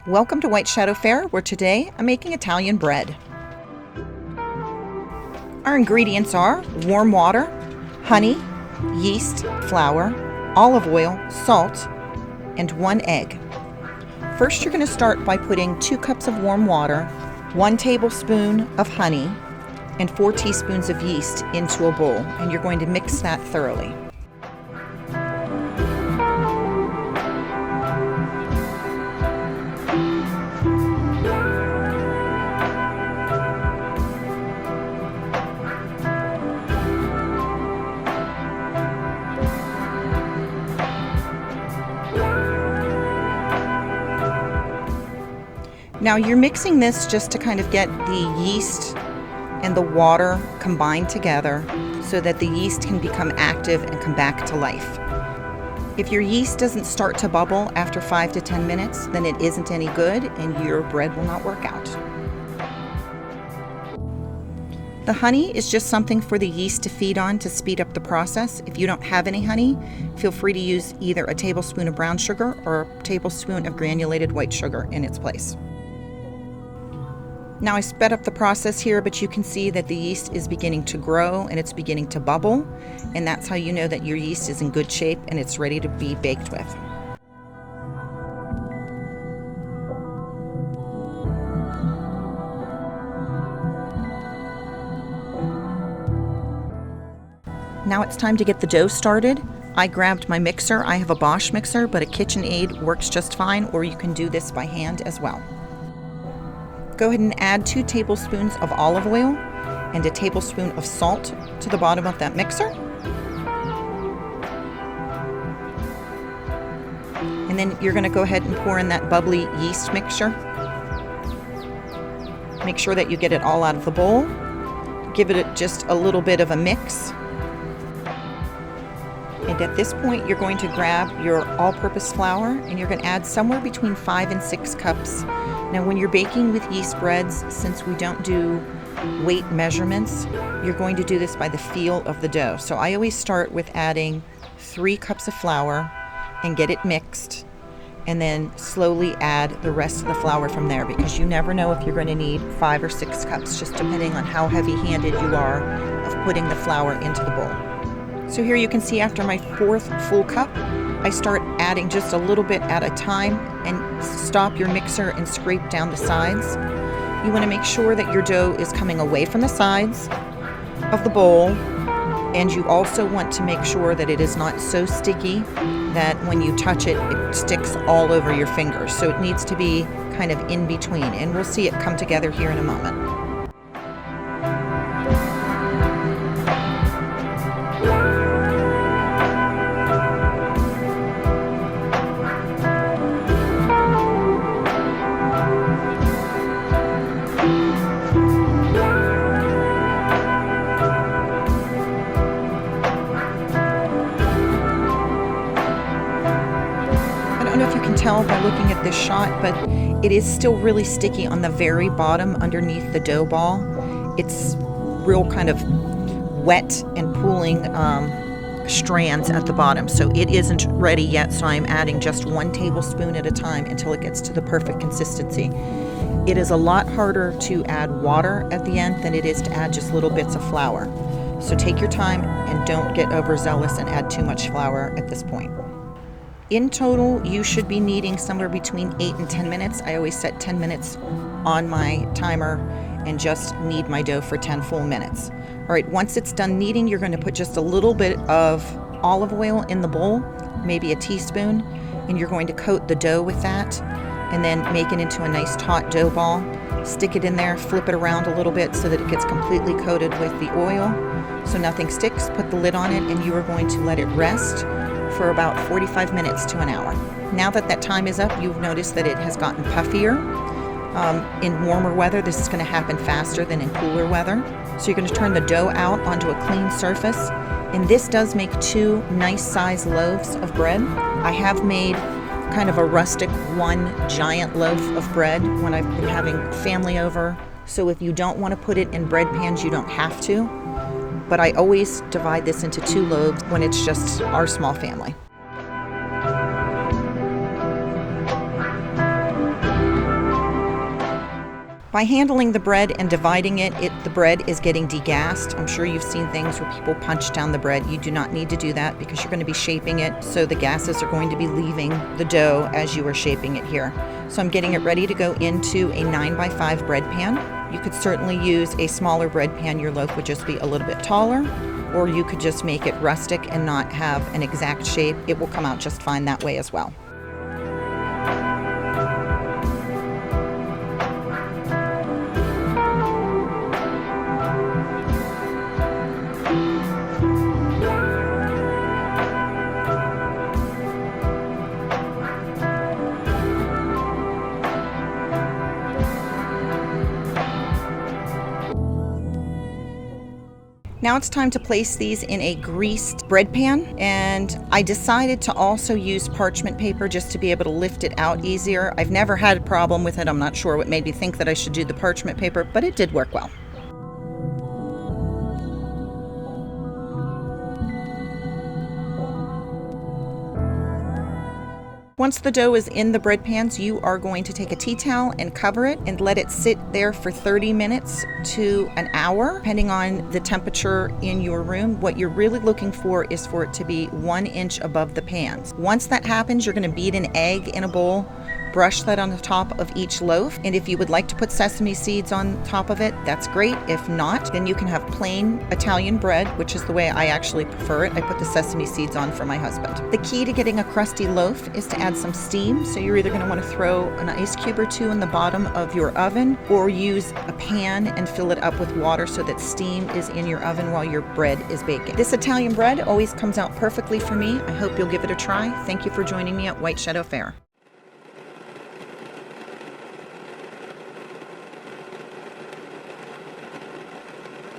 Welcome to White Shadow Fare, where today I'm making Italian bread. Our ingredients are warm water, honey, yeast, flour, olive oil, salt, and 1 egg. First, you're going to start by putting 2 cups of warm water, 1 tablespoon of honey, and 4 teaspoons of yeast into a bowl, and you're going to mix that thoroughly. Now you're mixing this just to kind of get the yeast and the water combined together so that the yeast can become active and come back to life. If your yeast doesn't start to bubble after 5 to 10 minutes, then it isn't any good and your bread will not work out. The honey is just something for the yeast to feed on to speed up the process. If you don't have any honey, feel free to use either a tablespoon of brown sugar or a tablespoon of granulated white sugar in its place. Now I sped up the process here, but you can see that the yeast is beginning to grow and it's beginning to bubble, and that's how you know that your yeast is in good shape and it's ready to be baked with. Now it's time to get the dough started. I grabbed my mixer. I have a Bosch mixer, but a KitchenAid works just fine, or you can do this by hand as well. Go ahead and add 2 tablespoons of olive oil and a tablespoon of salt to the bottom of that mixer. And then you're going to go ahead and pour in that bubbly yeast mixture. Make sure that you get it all out of the bowl. Give it just a little bit of a mix. And at this point, you're going to grab your all-purpose flour and you're going to add somewhere between 5 and 6 cups. Now, when you're baking with yeast breads, since we don't do weight measurements, you're going to do this by the feel of the dough. So I always start with adding 3 cups of flour and get it mixed, and then slowly add the rest of the flour from there, because you never know if you're going to need 5 or 6 cups, just depending on how heavy-handed you are of putting the flour into the bowl. So here you can see after my 4th full cup, I start adding just a little bit at a time, and stop your mixer and scrape down the sides. You want to make sure that your dough is coming away from the sides of the bowl, and you also want to make sure that it is not so sticky that when you touch it, it sticks all over your fingers. So it needs to be kind of in between, and we'll see it come together here in a moment. I don't know if you can tell by looking at this shot, but it is still really sticky on the very bottom underneath the dough ball. It's real kind of wet and pooling strands at the bottom, so it isn't ready yet. So I'm adding just 1 tablespoon at a time until it gets to the perfect consistency. It is a lot harder to add water at the end than it is to add just little bits of flour. So take your time and don't get overzealous and add too much flour at this point. In total, you should be kneading somewhere between 8 and 10 minutes. I always set 10 minutes on my timer and just knead my dough for 10 full minutes. All right, once it's done kneading, you're going to put just a little bit of olive oil in the bowl, maybe a teaspoon, and you're going to coat the dough with that, and then make it into a nice taut dough ball. Stick it in there, flip it around a little bit so that it gets completely coated with the oil so nothing sticks. Put the lid on it, and you are going to let it rest for about 45 minutes to an hour. Now that that time is up, you've noticed that it has gotten puffier. In warmer weather, this is going to happen faster than in cooler weather. So you're going to turn the dough out onto a clean surface, and this does make 2 nice sized loaves of bread. I have made kind of a rustic 1 giant loaf of bread when I've been having family over. So if you don't want to put it in bread pans, you don't have to. But I always divide this into 2 loaves when it's just our small family. By handling the bread and dividing it, the bread is getting degassed. I'm sure you've seen things where people punch down the bread. You do not need to do that because you're going to be shaping it, so the gases are going to be leaving the dough as you are shaping it here. So I'm getting it ready to go into a 9x5 bread pan. You could certainly use a smaller bread pan. Your loaf would just be a little bit taller, or you could just make it rustic and not have an exact shape. It will come out just fine that way as well. Now it's time to place these in a greased bread pan, and I decided to also use parchment paper just to be able to lift it out easier. I've never had a problem with it. I'm not sure what made me think that I should do the parchment paper, but it did work well. Once the dough is in the bread pans, you are going to take a tea towel and cover it and let it sit there for 30 minutes to an hour, depending on the temperature in your room. What you're really looking for is for it to be 1 inch above the pans. Once that happens, you're going to beat an egg in a bowl, brush that on the top of each loaf, and if you would like to put sesame seeds on top of it, that's great. If not, then you can have plain Italian bread, which is the way I actually prefer it. I put the sesame seeds on for my husband. The key to getting a crusty loaf is to add some steam, so you're either going to want to throw an ice cube or two in the bottom of your oven, or use a pan and fill it up with water so that steam is in your oven while your bread is baking. This Italian bread always comes out perfectly for me. I hope you'll give it a try. Thank you for joining me at White Shadow Fare.